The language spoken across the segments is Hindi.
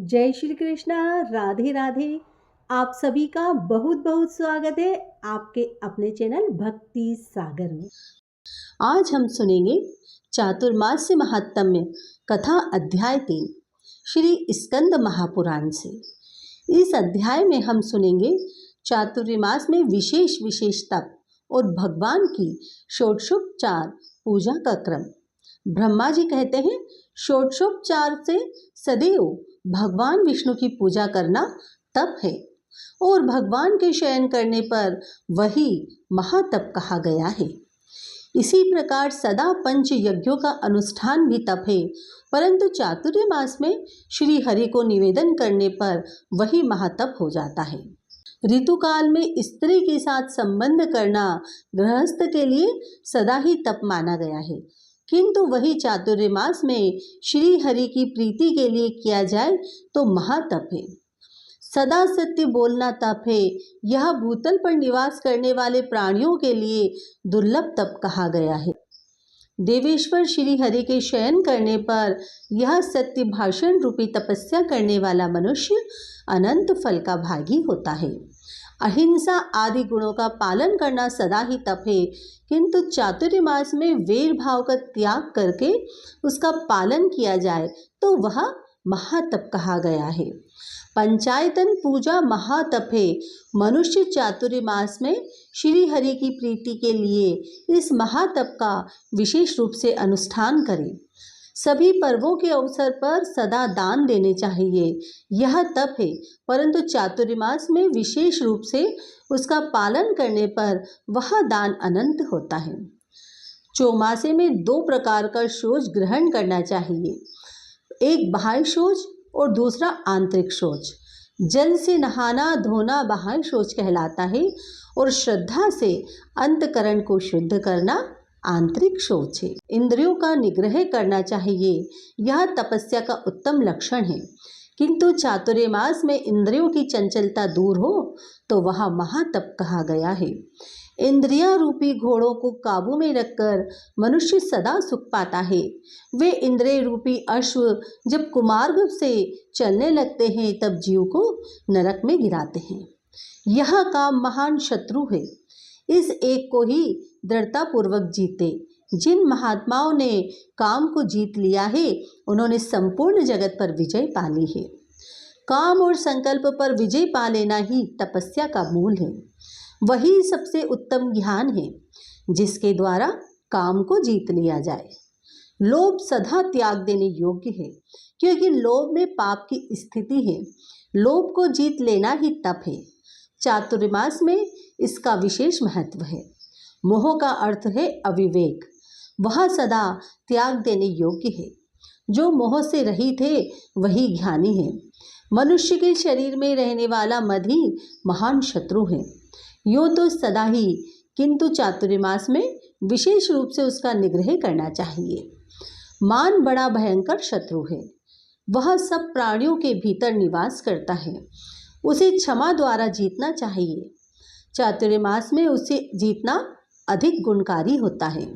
जय श्री कृष्णा। राधे राधे। आप सभी का बहुत बहुत स्वागत है आपके अपने चैनल भक्ति सागर में। आज हम सुनेंगे चातुर्मास्य महात्म्य कथा अध्याय 3 श्री स्कंद महापुराण से। इस अध्याय में हम सुनेंगे चातुर्मास में विशेष तप और भगवान की षोडशोपचार पूजा का क्रम। ब्रह्मा जी कहते हैं षोडशोपचार से सदैव भगवान विष्णु की पूजा करना तप है और भगवान के शयन करने पर वही महातप कहा गया है। इसी प्रकार सदा पंच यज्ञों का अनुष्ठान भी तप है, परंतु चातुर्य मास में श्री हरि को निवेदन करने पर वही महातप हो जाता है। ऋतुकाल में स्त्री के साथ संबंध करना गृहस्थ के लिए सदा ही तप माना गया है, किंतु वही चातुर्य मास में श्री हरि की प्रीति के लिए किया जाए तो महातप है। सदा सत्य बोलना तप है। यह भूतल पर निवास करने वाले प्राणियों के लिए दुर्लभ तप कहा गया है। देवेश्वर श्री हरि के शयन करने पर यह सत्य भाषण रूपी तपस्या करने वाला मनुष्य अनंत फल का भागी होता है। अहिंसा आदि गुणों का पालन करना सदा ही तप है, किंतु चातुर्य मास में वैर भाव का त्याग करके उसका पालन किया जाए तो वह महातप कहा गया है। पंचायतन पूजा महातप है। मनुष्य चातुर्य मास में श्री हरि की प्रीति के लिए इस महातप का विशेष रूप से अनुष्ठान करे। सभी पर्वों के अवसर पर सदा दान देने चाहिए, यह तप है, परंतु चातुर्य मास में विशेष रूप से उसका पालन करने पर वह दान अनंत होता है। चौमासे में 2 प्रकार का शौच ग्रहण करना चाहिए, एक बाह्य शौच और दूसरा आंतरिक शौच। जल से नहाना धोना बाह्य शौच कहलाता है और श्रद्धा से अंतकरण को शुद्ध करना आंतरिक शौच है। इंद्रियों का निग्रह करना चाहिए, यह तपस्या का उत्तम लक्षण है, किंतु चातुर्य मास में इंद्रियों की चंचलता दूर हो तो वह महातप कहा गया है। इंद्रियां रूपी घोड़ों को काबू में रखकर मनुष्य सदा सुख पाता है। वे इंद्रिय रूपी अश्व जब कुमार्ग से चलने लगते हैं तब जीव को नरक में गिराते हैं। यह काम महान शत्रु है, इस एक को ही दृढ़ता पूर्वक जीते। जिन महात्माओं ने काम को जीत लिया है उन्होंने संपूर्ण जगत पर विजय पा ली है। काम और संकल्प पर विजय पा लेना ही तपस्या का मूल है। वही सबसे उत्तम ज्ञान है जिसके द्वारा काम को जीत लिया जाए। लोभ सदा त्याग देने योग्य है, क्योंकि लोभ में पाप की स्थिति है। लोभ को जीत लेना ही तप है। चातुर्य मास में इसका विशेष महत्व है। मोह का अर्थ है अविवेक, वह सदा त्याग देने योग्य है। जो मोह से रहित है वही ज्ञानी है। मनुष्य के शरीर में रहने वाला मद ही महान शत्रु है। यूँ तो सदा ही, किंतु चातुर्य मास में विशेष रूप से उसका निग्रह करना चाहिए। मान बड़ा भयंकर शत्रु है, वह सब प्राणियों के भीतर निवास करता है। उसे क्षमा द्वारा जीतना चाहिए। चातुर्य मास में उसे जीतना अधिक गुणकारी होता है।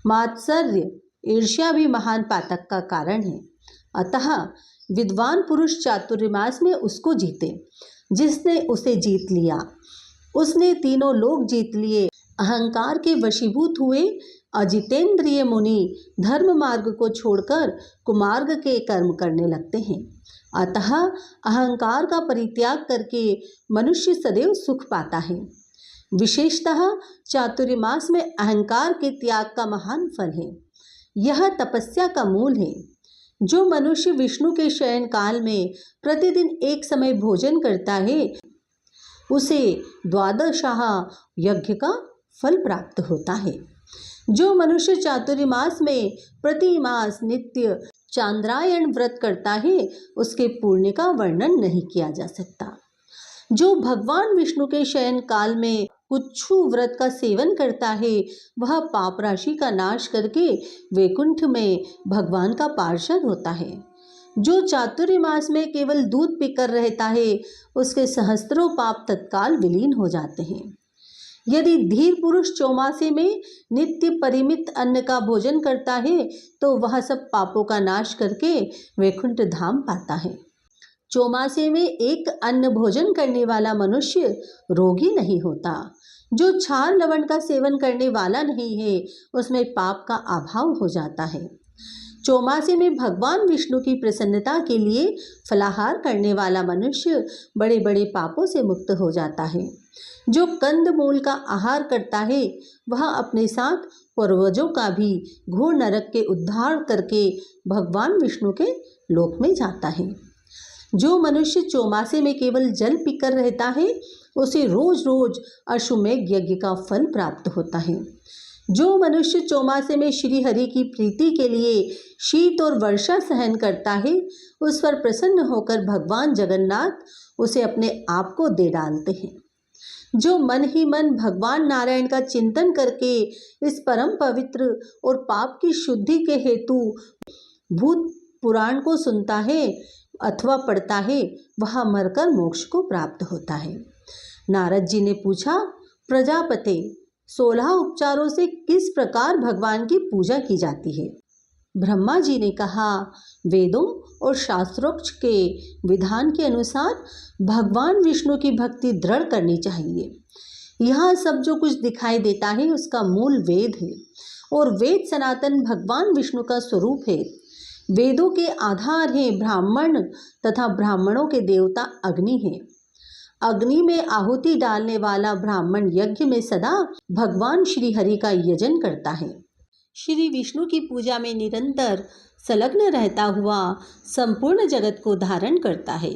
मात्सर्य ईर्ष्या भी महान पातक का कारण है। अतः विद्वान पुरुष चातुर्य मास में उसको जीते जिसने उसे जीत लिया। उसने तीनों लोक जीत लिए। अहंकार के वशीभूत हुए अजितेंद्रिय मुनि धर्म मार्ग को छोड़कर कुमार्ग के कर्म करने लगते हैं। अतः अहंकार का परित्याग करके मनुष्य सदैव सुख पाता है। विशेषतः चातुर्य मास में अहंकार के त्याग का महान फल है। यह तपस्या का मूल है। जो मनुष्य विष्णु के शयन काल में प्रतिदिन एक समय भोजन करता है उसे द्वादशाह यज्ञ का फल प्राप्त होता है। जो मनुष्य चातुर्य मास में प्रति मास नित्य चांद्रायण व्रत करता है उसके पुण्य का वर्णन नहीं किया जा सकता। जो भगवान विष्णु के शयन काल में कुच्छू व्रत का सेवन करता है वह पाप राशि का नाश करके वैकुंठ में भगवान का पार्षद होता है। जो चातुर्य मास में केवल दूध पीकर रहता है उसके सहस्त्रों पाप तत्काल विलीन हो जाते हैं। यदि धीर पुरुष चौमासे में नित्य परिमित अन्न का भोजन करता है तो वह सब पापों का नाश करके वैकुंठ धाम पाता है। चौमासे में एक अन्न भोजन करने वाला मनुष्य रोगी नहीं होता। जो क्षार लवण का सेवन करने वाला नहीं है उसमें पाप का अभाव हो जाता है। चौमासे में भगवान विष्णु की प्रसन्नता के लिए फलाहार करने वाला मनुष्य बड़े बड़े पापों से मुक्त हो जाता है। जो कंद मूल का आहार करता है वह अपने साथ पूर्वजों का भी घोर नरक के उद्धार करके भगवान विष्णु के लोक में जाता है। जो मनुष्य चौमासे में केवल जल पीकर रहता है उसे रोज रोज अश्वमेध यज्ञ का फल प्राप्त होता है। जो मनुष्य चौमासे में श्री हरि की प्रीति के लिए शीत और वर्षा सहन करता है उस पर प्रसन्न होकर भगवान जगन्नाथ उसे अपने आप को दे डालते हैं। जो मन ही मन भगवान नारायण का चिंतन करके इस परम पवित्र और पाप की शुद्धि के हेतु भूत पुराण को सुनता है अथवा पढ़ता है वह मरकर मोक्ष को प्राप्त होता है। नारद जी ने पूछा, प्रजापते 16 उपचारों से किस प्रकार भगवान की पूजा की जाती है? ब्रह्मा जी ने कहा, वेदों और शास्त्रोक्त के विधान के अनुसार भगवान विष्णु की भक्ति दृढ़ करनी चाहिए। यहाँ सब जो कुछ दिखाई देता है उसका मूल वेद है और वेद सनातन भगवान विष्णु का स्वरूप है। वेदों के आधार हैं ब्राह्मण तथा ब्राह्मणों के देवता अग्नि है। अग्नि में आहुति डालने वाला ब्राह्मण यज्ञ में सदा भगवान श्री हरि का यजन करता है। श्री विष्णु की पूजा में निरंतर संलग्न रहता हुआ संपूर्ण जगत को धारण करता है।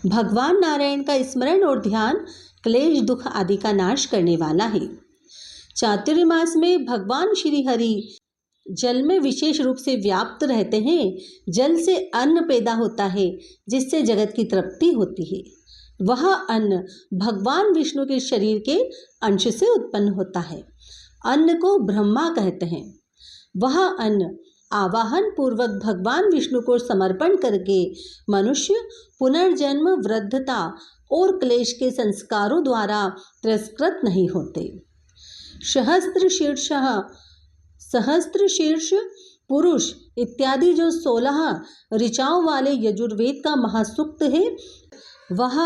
भगवान नारायण का स्मरण और ध्यान क्लेश दुख आदि का नाश करने वाला है। चातुर्मास में भगवान श्री हरि जल में विशेष रूप से व्याप्त रहते हैं। जल से अन्न पैदा होता है जिससे जगत की तृप्ति होती है। वह अन्न भगवान विष्णु के शरीर के अंश से उत्पन्न होता है। अन्न को ब्रह्मा कहते हैं। वह अन्न आवाहन पूर्वक भगवान विष्णु को समर्पण करके मनुष्य पुनर्जन्म वृद्धता और क्लेश के संस्कारों द्वारा तिरस्कृत नहीं होते। सहस्त्र शीर्ष पुरुष इत्यादि जो 16 ऋचाओं वाले यजुर्वेद का महासूक्त है वह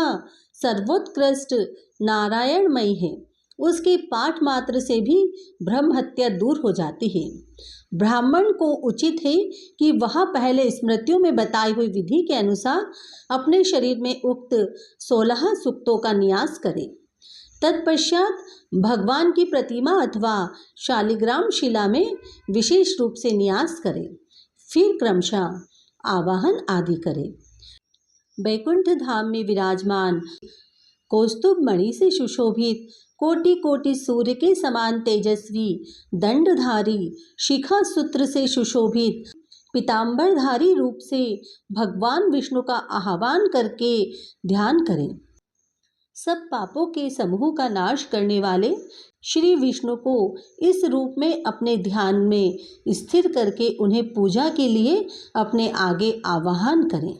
सर्वोत्कृष्ट नारायणमय है। उसके पाठ मात्र से भी ब्रह्म हत्या दूर हो जाती है। ब्राह्मण को उचित है कि वह पहले स्मृतियों में बताई हुई विधि के अनुसार अपने शरीर में उक्त 16 सूक्तों का न्यास करे। तत्पश्चात भगवान की प्रतिमा अथवा शालिग्राम शिला में विशेष रूप से न्यास करे। फिर क्रमशः आवाहन आदि करे। बैकुंठ धाम में विराजमान कौस्तुभ मणि से सुशोभित कोटि कोटि सूर्य के समान तेजस्वी दंडधारी शिखा सूत्र से सुशोभित पीतांबरधारी रूप से भगवान विष्णु का आह्वान करके ध्यान करें। सब पापों के समूह का नाश करने वाले श्री विष्णु को इस रूप में अपने ध्यान में स्थिर करके उन्हें पूजा के लिए अपने आगे आवाहन करें।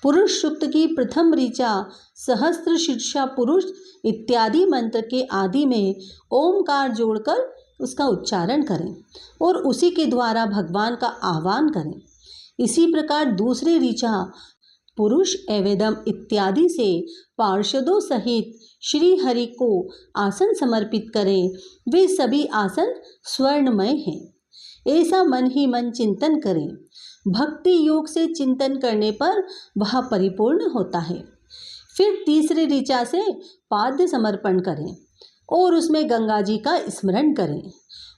पुरुष सूक्त की प्रथम ऋचा सहस्त्र शीर्षा पुरुष इत्यादि मंत्र के आदि में ओमकार जोड़कर उसका उच्चारण करें और उसी के द्वारा भगवान का आह्वान करें। इसी प्रकार दूसरी ऋचा पुरुष एवेदम इत्यादि से पार्षदों सहित श्री हरि को आसन समर्पित करें। वे सभी आसन स्वर्णमय हैं। ऐसा मन ही मन चिंतन करें। भक्ति योग से चिंतन करने पर वह परिपूर्ण होता है। फिर तीसरी ऋचा से पाद्य समर्पण करें और उसमें गंगा जी का स्मरण करें।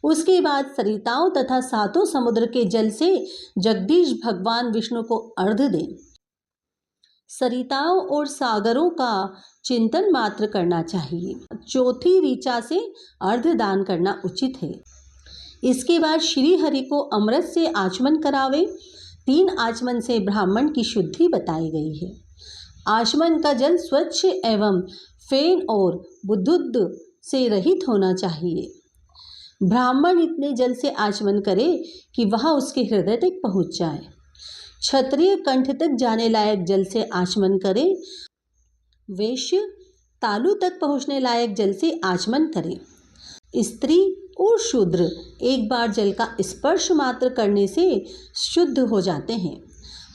उसके बाद सरिताओं तथा सातों समुद्र के जल से जगदीश भगवान विष्णु को अर्घ्य दें। सरिताओं और सागरों का चिंतन मात्र करना चाहिए। चौथी ऋचा से अर्घ्य दान करना उचित है। इसके बाद श्री हरि को अमृत से आचमन करावे। 3 आचमन से ब्राह्मण की शुद्धि बताई गई है। आचमन का जल स्वच्छ एवं फेन और बुद्धुद्ध से रहित होना चाहिए। ब्राह्मण इतने जल से आचमन करे कि वह उसके हृदय तक पहुँच जाए। क्षत्रिय कंठ तक जाने लायक जल से आचमन करे। वैश्य तालु तक पहुँचने लायक जल से आचमन करे। स्त्री और शूद्र एक बार जल का स्पर्श मात्र करने से शुद्ध हो जाते हैं।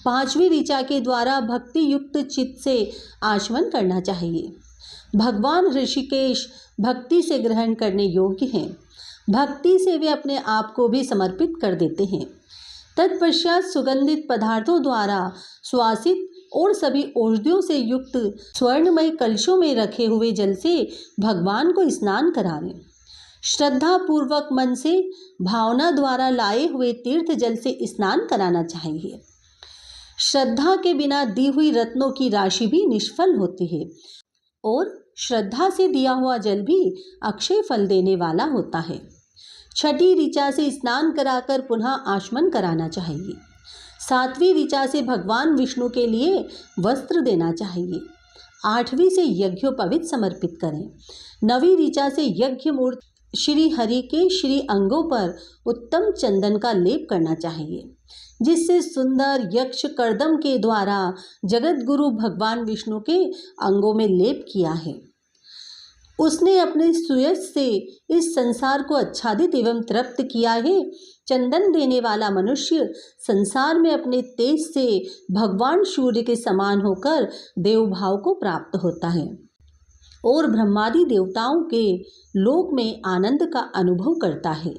5वीं ऋचा के द्वारा भक्ति युक्त चित्त से आचमन करना चाहिए। भगवान ऋषिकेश भक्ति से ग्रहण करने योग्य हैं। भक्ति से वे अपने आप को भी समर्पित कर देते हैं। तत्पश्चात सुगंधित पदार्थों द्वारा सुवासित और सभी औषधियों से युक्त स्वर्णमय कलशों में रखे हुए जल से भगवान को स्नान करावें। श्रद्धा पूर्वक मन से भावना द्वारा लाए हुए तीर्थ जल से स्नान कराना चाहिए। श्रद्धा के बिना दी हुई रत्नों की राशि भी निष्फल होती है और श्रद्धा से दिया हुआ जल भी अक्षय फल देने वाला होता है। छठी ऋचा से स्नान कराकर पुनः आचमन कराना चाहिए। 7वीं ऋचा से भगवान विष्णु के लिए वस्त्र देना चाहिए। 8वीं से यज्ञोपवीत समर्पित करें। 9वीं ऋचा से यज्ञ मूर्त श्री हरि के श्री अंगों पर उत्तम चंदन का लेप करना चाहिए, जिससे सुंदर यक्ष कर्दम के द्वारा जगत गुरु भगवान विष्णु के अंगों में लेप किया है। उसने अपने सुयश से इस संसार को आच्छादित एवं तृप्त किया है। चंदन देने वाला मनुष्य संसार में अपने तेज से भगवान सूर्य के समान होकर देवभाव को प्राप्त होता है और ब्रह्मादि देवताओं के लोक में आनंद का अनुभव करता है।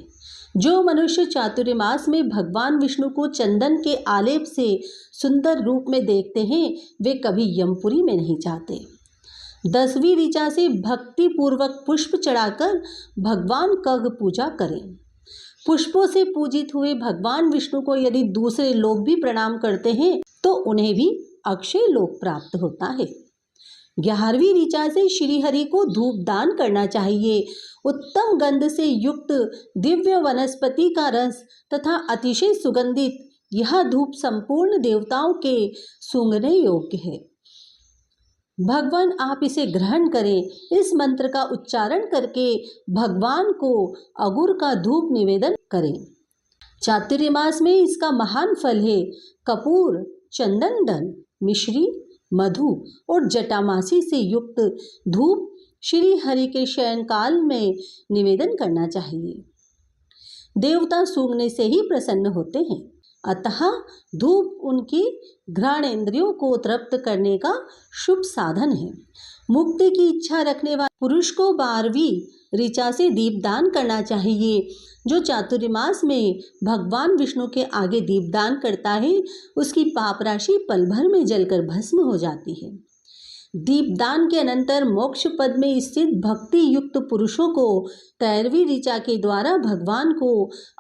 जो मनुष्य चातुर्मास में भगवान विष्णु को चंदन के आलेप से सुंदर रूप में देखते हैं, वे कभी यमपुरी में नहीं जाते। 10वीं ऋचा से भक्ति पूर्वक पुष्प चढ़ाकर भगवान कग पूजा करें। पुष्पों से पूजित हुए भगवान विष्णु को यदि दूसरे लोग भी प्रणाम करते हैं तो उन्हें भी अक्षय लोक प्राप्त होता है। 11वीं ऋचा से श्री हरि को धूप दान करना चाहिए। उत्तम गंध से युक्त दिव्य वनस्पति का रस तथा अतिशय सुगंधित यह धूप संपूर्ण देवताओं के सूंघने योग्य है। भगवान आप इसे ग्रहण करें। इस मंत्र का उच्चारण करके भगवान को अगुर का धूप निवेदन करें। चातुर्मास में इसका महान फल है। कपूर, चंदन दल, मिश्री, मधु और जटामासी से युक्त धूप श्री हरि के शयन काल में निवेदन करना चाहिए। देवता सूंघने से ही प्रसन्न होते हैं, अतः धूप उनकी घ्राणेंद्रियों को तृप्त करने का शुभ साधन है। मुक्ति की इच्छा रखने वाले पुरुष को 12वीं ऋचा से दीपदान करना चाहिए। जो चातुर्मास में भगवान विष्णु के आगे दीपदान करता है, उसकी पाप राशि पल भर में जलकर भस्म हो जाती है। दीपदान के अनंतर मोक्ष पद में स्थित भक्ति युक्त पुरुषों को 13वीं ऋचा के द्वारा भगवान को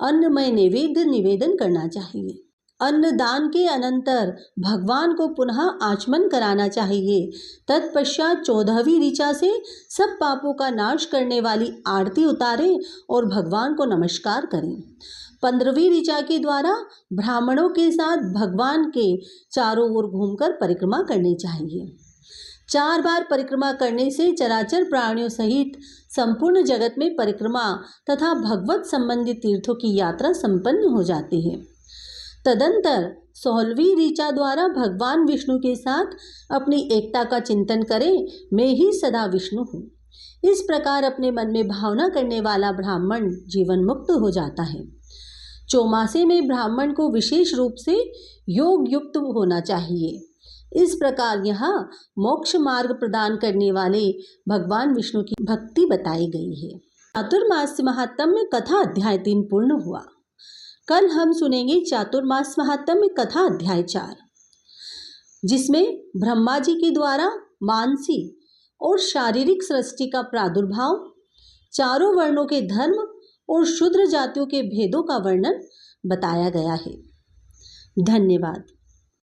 अन्नमय नैवेद्य निवेदन करना चाहिए। अन्नदान के अनंतर भगवान को पुनः आचमन कराना चाहिए। तत्पश्चात 14वीं ऋचा से सब पापों का नाश करने वाली आरती उतारें और भगवान को नमस्कार करें। 15वीं ऋचा के द्वारा ब्राह्मणों के साथ भगवान के चारों ओर घूमकर परिक्रमा करनी चाहिए। 4 बार परिक्रमा करने से चराचर प्राणियों सहित संपूर्ण जगत में परिक्रमा तथा भगवत संबंधी तीर्थों की यात्रा संपन्न हो जाती है। तदंतर 16वीं ऋचा द्वारा भगवान विष्णु के साथ अपनी एकता का चिंतन करें, मैं ही सदा विष्णु हूँ। इस प्रकार अपने मन में भावना करने वाला ब्राह्मण जीवन मुक्त हो जाता है। चौमासे में ब्राह्मण को विशेष रूप से योग युक्त होना चाहिए। इस प्रकार यहाँ मोक्ष मार्ग प्रदान करने वाले भगवान विष्णु की भक्ति बताई गई है। चातुर्मास महात्म्य कथा अध्याय 3 पूर्ण हुआ। कल हम सुनेंगे चातुर्मास महात्म्य कथा अध्याय 4, जिसमें ब्रह्मा जी के द्वारा मानसिक और शारीरिक सृष्टि का प्रादुर्भाव, चारों वर्णों के धर्म और शूद्र जातियों के भेदों का वर्णन बताया गया है। धन्यवाद।